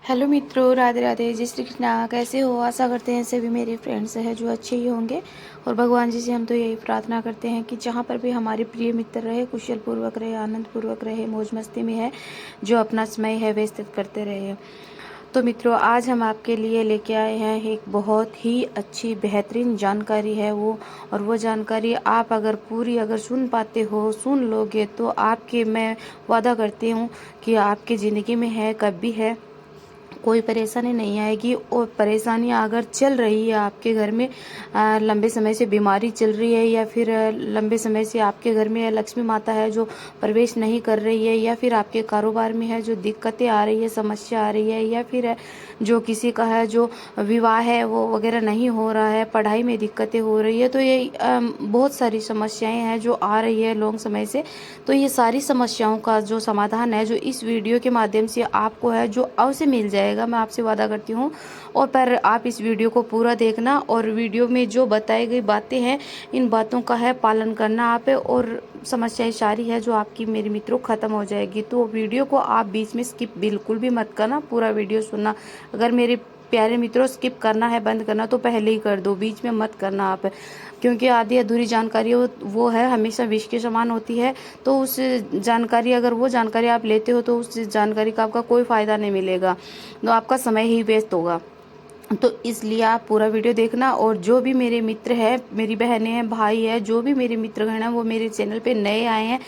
Hello मित्रों, राधे राधे, जय श्री कृष्णा। कैसे हो? आशा करते हैं सभी मेरे फ्रेंड्स हैं जो अच्छे ही होंगे। और भगवान जी से हम तो यही प्रार्थना करते हैं कि जहाँ पर भी हमारे प्रिय मित्र रहे, कुशल पूर्वक रहे, आनंद पूर्वक रहे, मौज मस्ती में है, जो अपना समय है व्यतीत करते रहे। तो मित्रों, आज हम आपके लिए लेके आए हैं एक बहुत ही अच्छी बेहतरीन जानकारी है वो। और वो जानकारी आप अगर पूरी सुन पाते हो, सुन लोगे, तो आपके मैं वादा करती हूँ कि आपकी ज़िंदगी में है कभी है कोई परेशानी नहीं आएगी। और परेशानियां अगर चल रही है आपके घर में, लंबे समय से बीमारी चल रही है, या फिर लंबे समय से आपके घर में लक्ष्मी माता है जो प्रवेश नहीं कर रही है, या फिर आपके कारोबार में है जो दिक्कतें आ रही है, समस्या आ रही है, या फिर जो किसी का है जो विवाह है वो वगैरह नहीं हो रहा है, पढ़ाई में दिक्कतें हो रही है, तो ये बहुत सारी समस्याएं हैं जो आ रही है लॉन्ग समय से। तो ये सारी समस्याओं का जो समाधान है, जो इस वीडियो के माध्यम से आपको है जो अवश्य मिल जाएगा, मैं आपसे वादा करती हूँ। और पर आप इस वीडियो को पूरा देखना, और वीडियो में जो बताई गई बातें हैं, इन बातों का है पालन करना आप, और समस्याएं सारी है जो आपकी मेरे मित्रों ख़त्म हो जाएगी। तो वीडियो को आप बीच में स्किप बिल्कुल भी मत करना, पूरा वीडियो सुनना। अगर मेरे प्यारे मित्रों स्किप करना है, बंद करना, तो पहले ही कर दो, बीच में मत करना आप, क्योंकि आधी अधूरी जानकारी वो है हमेशा विष के समान होती है। तो उस जानकारी, अगर वो जानकारी आप लेते हो, तो उस जानकारी का आपका कोई फ़ायदा नहीं मिलेगा, तो आपका समय ही वेस्ट होगा। तो इसलिए आप पूरा वीडियो देखना। और जो भी मेरे मित्र हैं, मेरी बहनें हैं, भाई है, जो भी मेरे मित्रगण हैं वो मेरे चैनल पे नए आए हैं,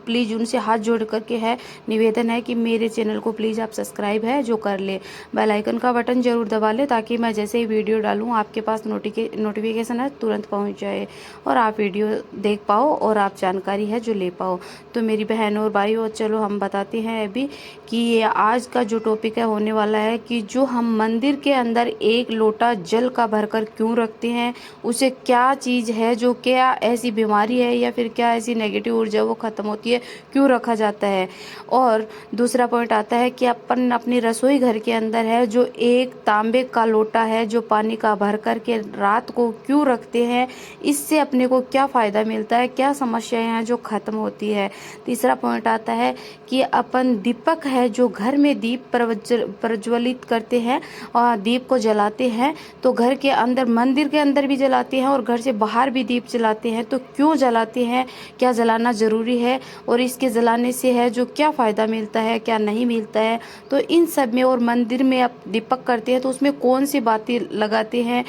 प्लीज़ उनसे हाथ जोड़ करके है निवेदन है कि मेरे चैनल को प्लीज़ आप सब्सक्राइब है जो कर ले, बेल आइकन का बटन जरूर दबा ले, ताकि मैं जैसे ही वीडियो डालूँ आपके पास नोटिफिकेशन है तुरंत पहुँच जाए, और आप वीडियो देख पाओ और आप जानकारी है जो ले पाओ। तो मेरी बहनों और भाइयों, चलो हम बताते हैं अभी कि ये आज का जो टॉपिक है होने वाला है कि जो हम मंदिर के अंदर एक लोटा जल का भरकर क्यों रखते हैं, उसे क्या चीज़ है, जो क्या ऐसी बीमारी है या फिर क्या ऐसी नेगेटिव ऊर्जा वो ख़त्म होती है, क्यों रखा जाता है। और दूसरा पॉइंट आता है कि अपन अपनी रसोई घर के अंदर है जो एक तांबे का लोटा है जो पानी का भर कर के रात को क्यों रखते हैं, इससे अपने को क्या फ़ायदा मिलता है, क्या समस्याएं हैं जो ख़त्म होती है। तीसरा पॉइंट आता है कि अपन दीपक है जो घर में दीप प्रज्वलित करते हैं और दीप को जलाते हैं, तो घर के अंदर, मंदिर के अंदर भी जलाते हैं और घर से बाहर भी दीप जलाते हैं, तो क्यों जलाते हैं, क्या जलाना ज़रूरी है, और इसके जलाने से है जो क्या फ़ायदा मिलता है, क्या नहीं मिलता है। तो इन सब में, और मंदिर में आप दीपक करते हैं तो उसमें कौन सी बातें लगाते हैं।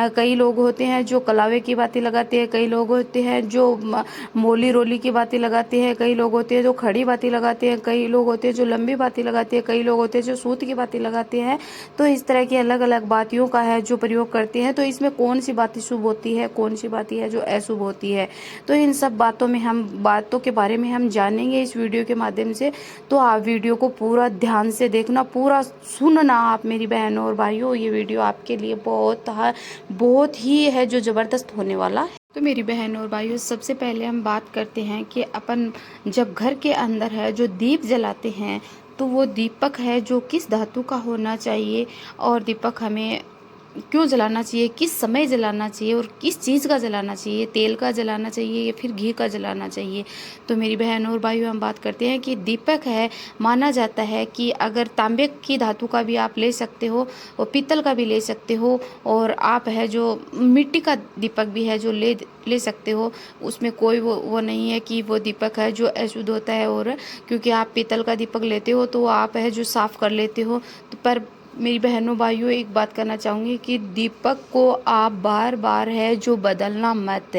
कई लोग होते हैं जो कलावे की बातें लगाते हैं, कई लोग होते हैं जो मोली रोली की बातें लगाते हैं, कई लोग होते हैं जो खड़ी बातें लगाते हैं, कई लोग होते हैं जो लंबी बातें लगाते हैं, कई लोग होते हैं जो सूत की बातें लगाते हैं। तो इस तरह की अलग अलग बातियों का है जो प्रयोग करते हैं। तो इसमें कौन सी बातें शुभ होती है, कौन सी बातें है जो अशुभ होती है, तो इन सब बातों के बारे में हम जानेंगे इस वीडियो के माध्यम से। तो आप वीडियो को पूरा ध्यान से देखना, पूरा सुनना आप मेरी बहनों और भाइयों, ये वीडियो आपके लिए बहुत ही है जो ज़बरदस्त होने वाला है। तो मेरी बहनों और भाइयों, सबसे पहले हम बात करते हैं कि अपन जब घर के अंदर है जो दीप जलाते हैं, तो वो दीपक है जो किस धातु का होना चाहिए, और दीपक हमें क्यों जलाना चाहिए, किस समय जलाना चाहिए, और किस चीज़ का जलाना चाहिए, तेल का जलाना चाहिए या फिर घी का जलाना चाहिए। तो मेरी बहनों और भाइयों, हम बात करते हैं कि दीपक है, माना जाता है कि अगर तांबे की धातु का भी आप ले सकते हो और पीतल का भी ले सकते हो, और आप है जो मिट्टी का दीपक भी है जो ले सकते हो। उसमें कोई वो नहीं है कि वो दीपक है जो अशुद्ध होता है, और क्योंकि आप पीतल का दीपक लेते हो तो आप है जो साफ़ कर लेते हो। तो पर मेरी बहनों भाइयों, एक बात करना चाहूँगी कि दीपक को आप बार बार है जो बदलना मत।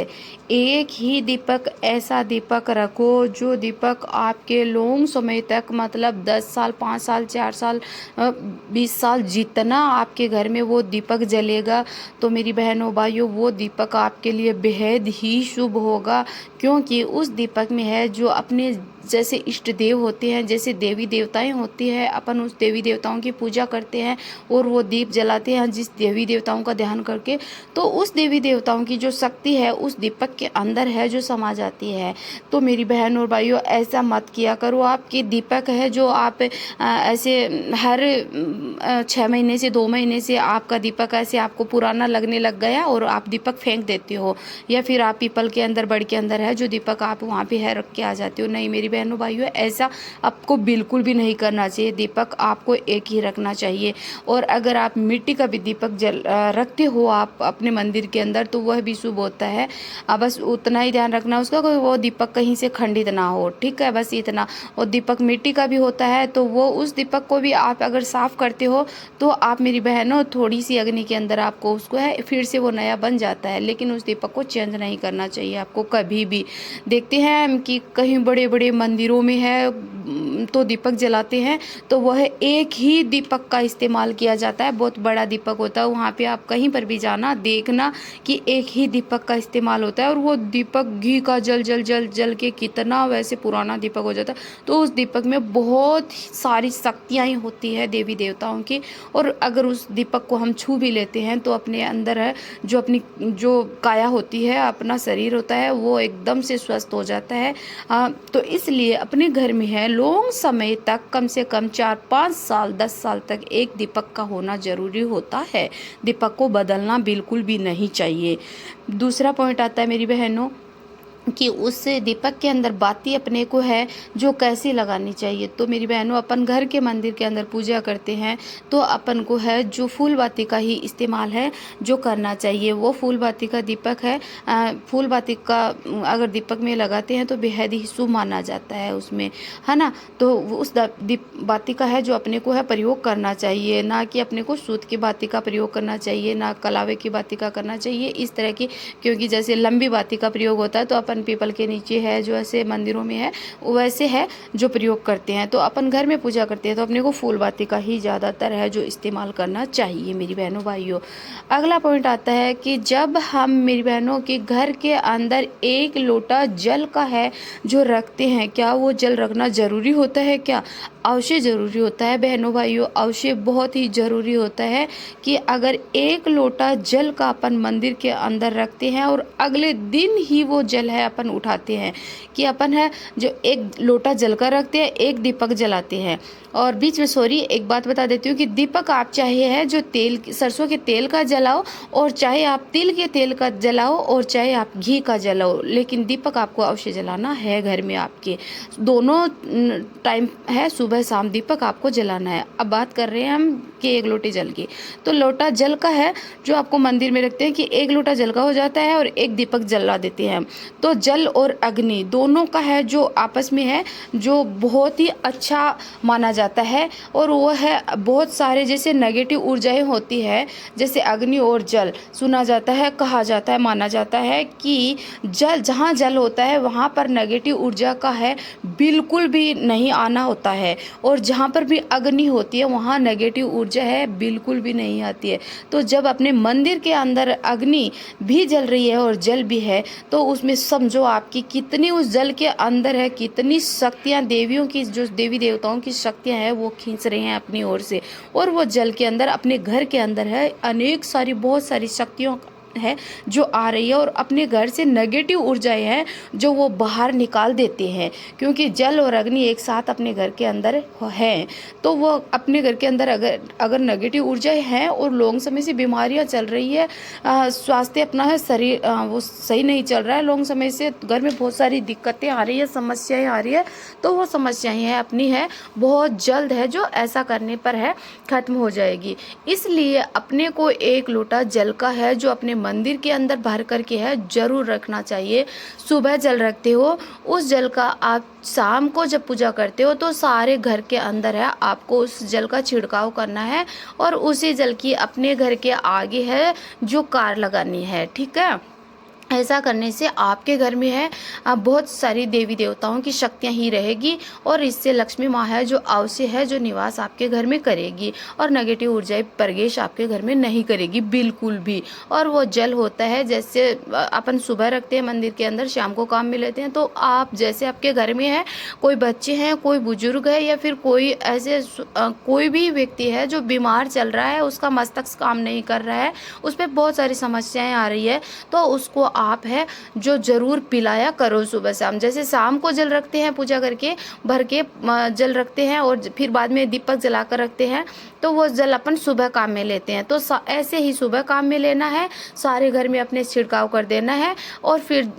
एक ही दीपक, ऐसा दीपक रखो जो दीपक आपके लॉन्ग समय तक, मतलब 10 साल, 5 साल, 4 साल, 20 साल, जितना आपके घर में वो दीपक जलेगा, तो मेरी बहनों भाइयों वो दीपक आपके लिए बेहद ही शुभ होगा। क्योंकि उस दीपक में है जो अपने जैसे इष्ट देव होते हैं, जैसे देवी देवताएं होती है, अपन उस देवी देवताओं की पूजा करते हैं और वो दीप जलाते हैं जिस देवी देवताओं का ध्यान करके, तो उस देवी देवताओं की जो शक्ति है उस दीपक के अंदर है जो समा जाती है। तो मेरी बहन और भाइयों, ऐसा मत किया करो। आपके दीपक है जो आप ऐसे हर 6 महीने से 2 महीने से आपका दीपक ऐसे आपको पुराना लगने लग गया और आप दीपक फेंक देते हो, या फिर आप पीपल के अंदर, बड़ के अंदर है जो दीपक आप वहाँ पे है रख के आ जाते हो। नहीं मेरी बहनों भाइयों, ऐसा आपको बिल्कुल भी नहीं करना चाहिए। दीपक आपको एक ही रखना चाहिए। और अगर आप मिट्टी का भी दीपक रखते हो आप अपने मंदिर के अंदर तो वह भी शुभ होता है। बस उतना ही ध्यान रखना उसका, कोई वो दीपक कहीं से खंडित ना हो, ठीक है, बस इतना। और दीपक मिट्टी का भी होता है तो वो उस दीपक को भी आप अगर साफ करते हो तो आप मेरी बहनों थोड़ी सी अग्नि के अंदर आपको उसको है फिर से वो नया बन जाता है, लेकिन उस दीपक को चेंज नहीं करना चाहिए आपको कभी भी। देखते हैं कि कहीं बड़े बड़े मंदिरों में है तो दीपक जलाते हैं तो वह एक ही दीपक का इस्तेमाल किया जाता है, बहुत बड़ा दीपक होता है। वहाँ पे आप कहीं पर भी जाना देखना कि एक ही दीपक का इस्तेमाल होता है और वो दीपक घी का जल जल जल जल के कितना वैसे पुराना दीपक हो जाता है। तो उस दीपक में बहुत सारी शक्तियाँ होती है देवी देवताओं की। और अगर उस दीपक को हम छू भी लेते हैं तो अपने अंदर है जो अपनी जो काया होती है, अपना शरीर होता है, वो एकदम से स्वस्थ हो जाता है। तो इसलिए अपने घर में है लॉन्ग समय तक, कम से कम 4-5 साल 10 साल तक एक दीपक का होना जरूरी होता है। दीपक को बदलना बिल्कुल भी नहीं चाहिए। दूसरा पॉइंट आता है मेरी बहनों कि उस दीपक के अंदर बाती अपने को है जो कैसी लगानी चाहिए। तो मेरी बहनों, अपन घर के मंदिर के अंदर पूजा करते हैं तो अपन को है जो फूल बाती का ही इस्तेमाल है जो करना चाहिए। वो फूल बाती का दीपक है, फूल बाती का अगर दीपक में लगाते हैं तो बेहद ही शुभ माना जाता है उसमें, है ना। तो उस बाती का है जो अपने को है प्रयोग करना चाहिए, ना कि अपने को सूत की बाती का प्रयोग करना चाहिए, ना कलावे की बाती का करना चाहिए इस तरह की। क्योंकि जैसे लंबी बाती का प्रयोग होता है तो अपन पीपल के नीचे है जो ऐसे मंदिरों में है वैसे है जो प्रयोग करते हैं। तो अपन घर में पूजा करते हैं तो अपने को फूल बाती का ही ज़्यादातर है जो इस्तेमाल करना चाहिए मेरी बहनों भाइयों। अगला पॉइंट आता है कि जब हम मेरी बहनों के घर के अंदर 1 लोटा जल का है जो रखते हैं, क्या वो जल रखना ज़रूरी होता है? क्या अवश्य ज़रूरी होता है बहनों भाइयों, अवश्य बहुत ही ज़रूरी होता है कि अगर 1 लोटा जल का अपन मंदिर के अंदर रखते हैं और अगले दिन ही वो जल है अपन उठाते हैं, कि अपन है जो 1 लोटा जल का रखते हैं, 1 दीपक जलाते हैं। और बीच में सॉरी एक बात बता देती हूँ कि दीपक आप चाहे है जो तेल सरसों के तेल का जलाओ और चाहे आप तिल के तेल का जलाओ और चाहे आप घी का जलाओ, लेकिन दीपक आपको अवश्य जलाना है घर में आपके। दोनों टाइम है, सुबह शाम दीपक आपको जलाना है। अब बात कर रहे हैं हम कि 1 लोटे जल की। तो लोटा जल का है जो आपको मंदिर में रखते हैं कि 1 लोटा जल का हो जाता है और 1 दीपक जला देते हैं। तो जल और अग्नि दोनों का है जो आपस में है जो बहुत ही अच्छा माना जाता है। और वो है बहुत सारे जैसे नेगेटिव ऊर्जाएं होती है, जैसे अग्नि और जल सुना जाता है, कहा जाता है, माना जाता है कि जल जहाँ जल होता है वहाँ पर नेगेटिव ऊर्जा का है बिल्कुल भी नहीं आना होता है, और जहाँ पर भी अग्नि होती है वहाँ नेगेटिव ऊर्जा है बिल्कुल भी नहीं आती है। तो जब अपने मंदिर के अंदर अग्नि भी जल रही है और जल भी है तो उसमें समझो आपकी कितनी उस जल के अंदर है, कितनी शक्तियाँ देवियों की जो देवी देवताओं की शक्तियाँ हैं वो खींच रहे हैं अपनी ओर से। और वो जल के अंदर अपने घर के अंदर है अनेक सारी बहुत सारी शक्तियों है जो आ रही है और अपने घर से नेगेटिव ऊर्जाएं हैं जो वो बाहर निकाल देते हैं। क्योंकि जल और अग्नि एक साथ अपने घर के अंदर है तो वो अपने घर के अंदर अगर नेगेटिव ऊर्जाएं हैं और लॉन्ग समय से बीमारियां चल रही है, स्वास्थ्य अपना है शरीर वो सही नहीं चल रहा है, लॉन्ग समय से घर में बहुत सारी दिक्कतें आ रही है, समस्याएं आ रही है, तो वो समस्याएं हैं अपनी है बहुत जल्द है जो ऐसा करने पर है खत्म हो जाएगी। इसलिए अपने को 1 लोटा जल का है जो अपने मंदिर के अंदर भर करके है जरूर रखना चाहिए। सुबह जल रखते हो, उस जल का आप शाम को जब पूजा करते हो तो सारे घर के अंदर है आपको उस जल का छिड़काव करना है और उसी जल की अपने घर के आगे है जो कार लगानी है, ठीक है। ऐसा करने से आपके घर में है बहुत सारी देवी देवताओं की शक्तियाँ ही रहेगी और इससे लक्ष्मी माँ है जो अवश्य है जो निवास आपके घर में करेगी और नेगेटिव ऊर्जाएं प्रवेश आपके घर में नहीं करेगी बिल्कुल भी। और वो जल होता है जैसे अपन सुबह रखते हैं मंदिर के अंदर, शाम को काम में लेते हैं। तो आप जैसे आपके घर में है कोई बच्चे हैं, कोई बुजुर्ग है या फिर कोई ऐसे कोई भी व्यक्ति है जो बीमार चल रहा है, उसका मस्तिष्क काम नहीं कर रहा है, उस पर बहुत सारी समस्याएं आ रही है, तो उसको आप है जो जरूर पिलाया करो सुबह शाम। जैसे शाम को जल रखते हैं पूजा करके भर के जल रखते हैं और फिर बाद में दीपक जला कर रखते हैं, तो वो जल अपन सुबह काम में लेते हैं। तो ऐसे ही सुबह काम में लेना है, सारे घर में अपने छिड़काव कर देना है और फिर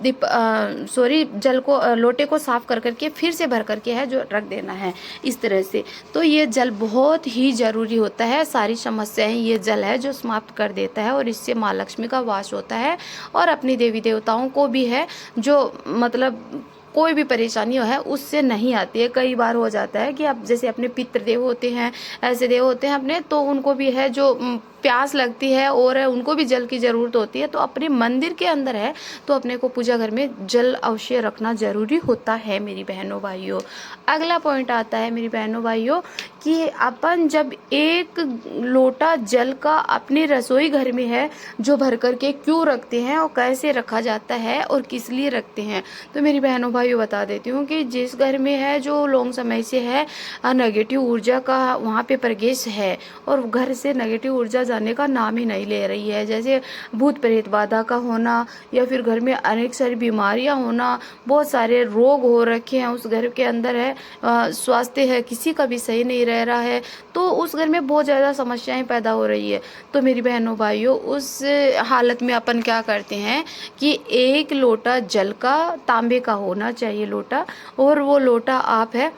जल को लोटे को साफ कर करके फिर से भर करके है जो रख देना है इस तरह से। तो ये जल बहुत ही ज़रूरी होता है, सारी समस्याएं ये जल है जो समाप्त कर देता है और इससे माँ लक्ष्मी का वास होता है और अपनी देवी देवताओं को भी है जो मतलब कोई भी परेशानी है उससे नहीं आती है। कई बार हो जाता है कि अब जैसे अपने पितृदेव होते हैं, ऐसे देव होते हैं अपने, तो उनको भी है जो प्यास लगती है और उनको भी जल की ज़रूरत होती है। तो अपने मंदिर के अंदर है तो अपने को पूजा घर में जल अवश्य रखना ज़रूरी होता है मेरी बहनों भाइयों। अगला पॉइंट आता है मेरी बहनों भाइयों कि अपन जब एक लोटा जल का अपने रसोई घर में है जो भर करके क्यों रखते हैं और कैसे रखा जाता है और किस लिए रखते हैं, तो मेरी बहनों भाइयों बता देती हूँ कि जिस घर में है जो लॉन्ग समय से है नेगेटिव ऊर्जा का वहाँ पे प्रवेश है और घर से नेगेटिव ऊर्जा जाने का नाम ही नहीं ले रही है, जैसे भूत प्रेत बाधा का होना या फिर घर में अनेक सारी बीमारियां होना, बहुत सारे रोग हो रखे हैं उस घर के अंदर है, स्वास्थ्य है किसी का भी सही नहीं रह रहा है, तो उस घर में बहुत ज़्यादा समस्याएं पैदा हो रही है। तो मेरी बहनों भाइयों उस हालत में अपन क्या करते हैं कि एक लोटा जल का, तांबे का होना चाहिए लोटा, और वो लोटा आप है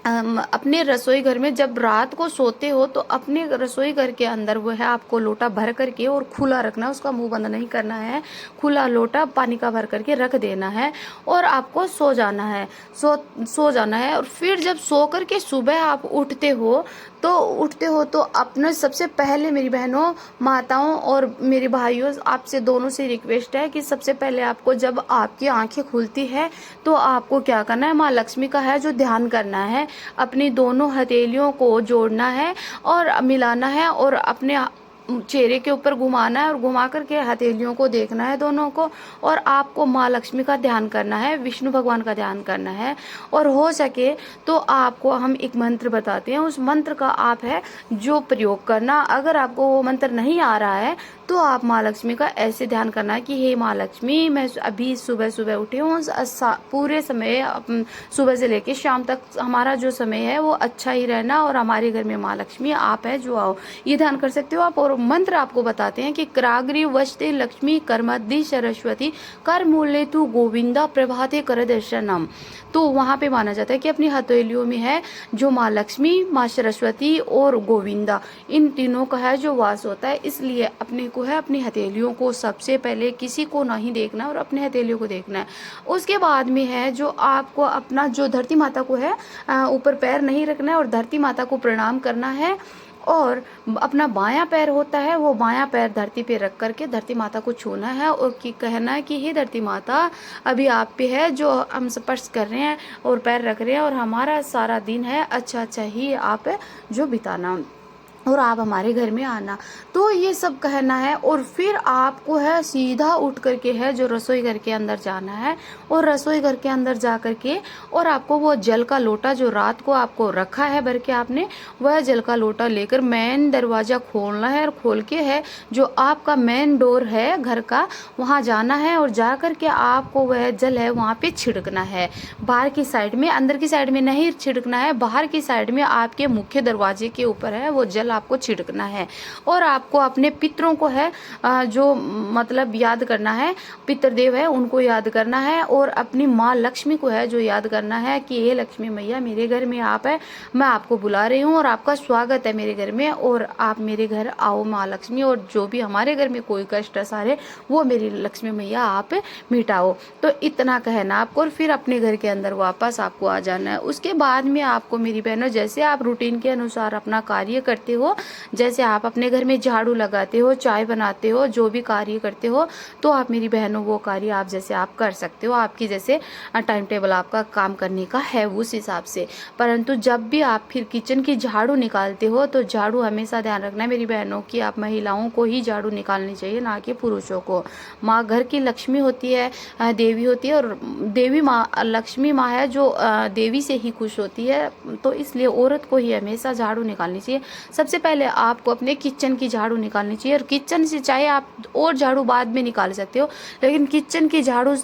अपने रसोई घर में जब रात को सोते हो तो अपने रसोई घर के अंदर वो है आपको लोटा भर करके और खुला रखना, उसका मुंह बंद नहीं करना है, खुला लोटा पानी का भर करके रख देना है और आपको सो जाना है, सो जाना है। और फिर जब सो करके सुबह आप उठते हो तो अपने सबसे पहले मेरी बहनों, माताओं और मेरे भाइयों, आपसे दोनों से रिक्वेस्ट है कि सबसे पहले आपको जब आपकी आंखें खुलती है तो आपको क्या करना है, माँ लक्ष्मी का है जो ध्यान करना है, अपनी दोनों हथेलियों को जोड़ना है और मिलाना है और अपने चेहरे के ऊपर घुमाना है और घुमा करके हथेलियों को देखना है दोनों को, और आपको माँ लक्ष्मी का ध्यान करना है, विष्णु भगवान का ध्यान करना है। और हो सके तो आपको हम एक मंत्र बताते हैं, उस मंत्र का आप है जो प्रयोग करना। अगर आपको वो मंत्र नहीं आ रहा है तो आप माँ लक्ष्मी का ऐसे ध्यान करना है कि हे माँ लक्ष्मी, मैं अभी सुबह सुबह उठी हूँ, पूरे समय सुबह से लेके शाम तक हमारा जो समय है वो अच्छा ही रहना और हमारे घर में माँ लक्ष्मी आप है जो आओ, ये ध्यान कर सकते हो आप। और मंत्र आपको बताते हैं कि क्राग्री वशते लक्ष्मी कर्मद्धि सरस्वती कर मूल्य तू गोविंदा प्रभाते कर दर्शनम। तो वहाँ पे माना जाता है कि अपनी हथेलियों में है जो माँ लक्ष्मी, माँ सरस्वती और गोविंदा, इन तीनों का है जो वास होता है। इसलिए अपने को है अपनी हथेलियों को सबसे पहले किसी को नहीं देखना और अपने हथेलियों को देखना है। उसके बाद में है जो आपको अपना जो धरती माता को है ऊपर पैर नहीं रखना है और धरती माता को प्रणाम करना है और अपना बायां पैर होता है वो बायां पैर धरती पे रख करके धरती माता को छूना है और कहना है कि हे धरती माता, अभी आप पे है जो हम स्पर्श कर रहे हैं और पैर रख रहे हैं और हमारा सारा दिन है अच्छा अच्छा ही आप जो बिताना और आप हमारे घर में आना। तो ये सब कहना है और फिर आपको है सीधा उठ करके है जो रसोई घर के अंदर जाना है और रसोई घर के अंदर जा करके और आपको वो जल का लोटा जो रात को आपको रखा है भर के आपने, वह जल का लोटा लेकर मेन दरवाजा खोलना है और खोल के है जो आपका मेन डोर है घर का, वहाँ जाना है और जा करके आपको वह जल है वहाँ पे छिड़कना है। बाहर की साइड में, अंदर की साइड में नहीं छिड़कना है, बाहर की साइड में आपके मुख्य दरवाजे के ऊपर है वो जल आपको छिड़कना है। और आपको अपने पितरों को है जो मतलब याद करना है, पितृदेव है उनको याद करना है और अपनी माँ लक्ष्मी को है जो याद करना है कि ये लक्ष्मी मैया मेरे घर में आप है, मैं आपको बुला रही हूँ और आपका स्वागत है मेरे घर में और आप मेरे घर आओ माँ लक्ष्मी, और जो भी हमारे घर में कोई कष्ट सारे वो मेरी लक्ष्मी मैया आप मिटाओ। तो इतना कहना आपको और फिर अपने घर के अंदर वापस आपको आ जाना है। उसके बाद में आपको मेरी बहनों जैसे आप रूटीन के अनुसार अपना कार्य करते हो, जैसे आप अपने घर में झाड़ू लगाते हो, चाय बनाते हो, जो भी कार्य करते हो तो आप मेरी बहनों वो कार्य आप जैसे आप कर सकते हो, आपकी जैसे टाइम टेबल आपका काम करने का है उस हिसाब से। परंतु जब भी आप फिर किचन की झाड़ू निकालते हो तो झाड़ू हमेशा ध्यान रखना है मेरी बहनों की, आप महिलाओं को ही झाड़ू निकालनी चाहिए ना कि पुरुषों को। माँ घर की लक्ष्मी होती है, देवी होती है और देवी माँ लक्ष्मी माँ है जो देवी से ही खुश होती है, तो इसलिए औरत को ही हमेशा झाड़ू निकालनी चाहिए। सबसे पहले आपको अपने किचन की झाड़ू निकालनी चाहिए और किचन से चाहे आप और झाड़ू बाद में निकाल सकते हो, लेकिन किचन की झाड़ू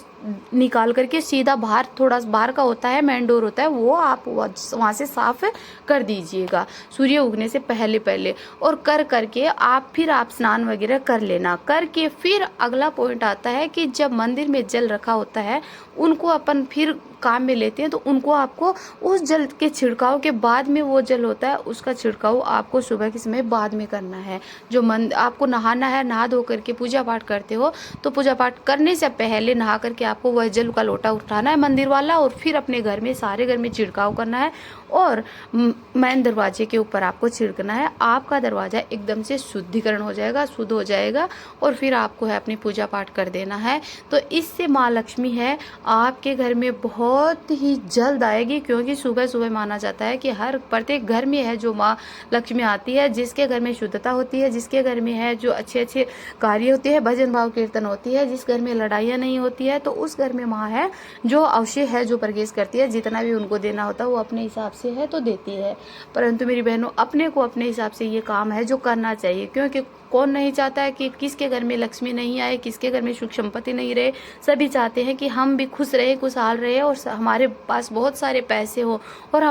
निकाल करके सीधा बाहर, थोड़ा बाहर का होता है, मेन डोर होता है, वो आप वहाँ से साफ कर दीजिएगा सूर्य उगने से पहले पहले। और कर करके फिर आप स्नान वगैरह कर लेना। करके फिर अगला पॉइंट आता है कि जब मंदिर में जल रखा होता है उनको अपन फिर काम में लेते हैं, तो उनको आपको उस जल के छिड़काव के बाद में, वो जल होता है उसका छिड़काव आपको सुबह के समय बाद में करना है। जो आपको नहाना है, नहा धो करके पूजा पाठ करते हो तो पूजा पाठ करने से पहले नहा करके आपको वह जल का लोटा उठाना है मंदिर वाला, और फिर अपने घर में, सारे घर में छिड़काव करना है और मेन दरवाजे के ऊपर आपको छिड़कना है। आपका दरवाजा एकदम से शुद्धिकरण हो जाएगा, शुद्ध हो जाएगा, और फिर आपको है अपनी पूजा पाठ कर देना है। तो इससे माँ लक्ष्मी है आपके घर में बहुत ही जल्द आएगी, क्योंकि सुबह सुबह माना जाता है कि हर प्रत्येक घर में है जो माँ लक्ष्मी आती है, जिसके घर में शुद्धता होती है, जिसके घर में है जो अच्छे अच्छे कार्य होते हैं, भजन भाव कीर्तन होती है, जिस घर में लड़ाइयाँ नहीं होती है, तो उस घर में माँ है जो अवश्य है जो प्रवेश करती है। जितना भी उनको देना होता है वो अपने हिसाब से है तो देती है। परंतु मेरी बहनों, अपने को अपने हिसाब से ये काम है जो करना चाहिए, क्योंकि कौन नहीं चाहता है कि किसके घर में लक्ष्मी नहीं आए, किसके घर में सुख संपत्ति नहीं रहे। सभी चाहते हैं कि हम भी खुश रहे, खुशहाल रहे, और हमारे पास बहुत सारे पैसे हो, और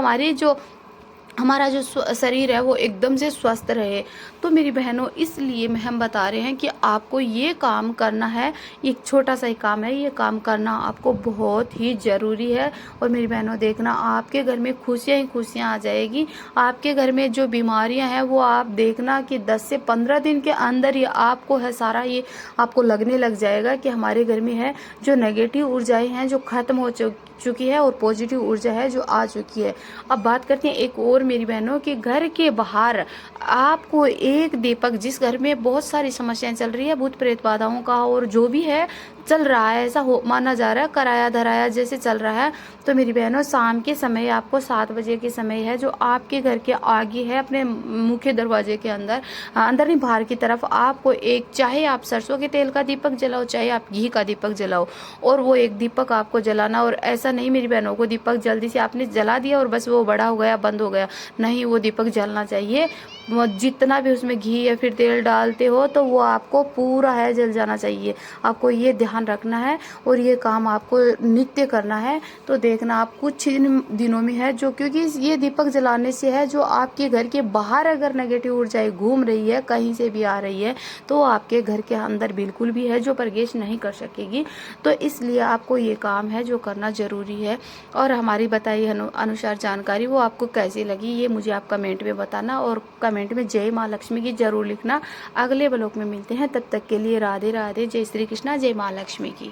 हमारा जो शरीर है वो एकदम से स्वस्थ रहे। तो मेरी बहनों, इसलिए हम बता रहे हैं कि आपको ये काम करना है। एक छोटा सा ही काम है, ये काम करना आपको बहुत ही ज़रूरी है। और मेरी बहनों, देखना आपके घर में खुशियाँ ही खुशियाँ आ जाएगी। आपके घर में जो बीमारियां हैं वो आप देखना कि 10 से 15 दिन के अंदर ही आपको है सारा ये आपको लगने लग जाएगा कि हमारे घर में है जो नेगेटिव ऊर्जाएं हैं जो खत्म हो चुकी है, और पॉजिटिव ऊर्जा है जो आ चुकी है। अब बात करते हैं एक और मेरी बहनों कि घर के बाहर आपको एक दीपक, जिस घर में बहुत सारी समस्याएं चल रही है, भूत प्रेत बाधाओं का और जो भी है चल रहा है, ऐसा हो माना जा रहा है, कराया धराया जैसे चल रहा है, तो मेरी बहनों शाम के समय आपको 7 बजे के समय है जो आपके घर के आगे है, अपने मुख्य दरवाजे के अंदर नहीं बाहर की तरफ, आपको एक, चाहे आप सरसों के तेल का दीपक जलाओ, चाहे आप घी का दीपक जलाओ, और वो एक दीपक आपको जलाना। और ऐसा नहीं मेरी बहनों को दीपक जल्दी से आपने जला दिया और बस वो बड़ा हो गया, बंद हो गया, नहीं, वो दीपक जलना चाहिए। जितना भी उसमें घी या फिर तेल डालते हो तो वो आपको पूरा है जल जाना चाहिए। आपको ये ध्यान रखना है और ये काम आपको नित्य करना है। तो देखना आप कुछ दिनों में है जो, क्योंकि ये दीपक जलाने से है जो आपके घर के बाहर अगर नेगेटिव ऊर्जाएं घूम रही है, कहीं से भी आ रही है, तो आपके घर के अंदर बिल्कुल भी है जो प्रवेश नहीं कर सकेगी। तो इसलिए आपको ये काम है जो करना जरूरी है। और हमारी बताई अनुसार जानकारी वो आपको कैसी लगी ये मुझे आप कमेंट में बताना, और कमेंट में जय माँ लक्ष्मी की जरूर लिखना। अगले ब्लॉग में मिलते हैं, तब तक के लिए राधे राधे, जय श्री कृष्णा, जय माँ लक्ष्मी की।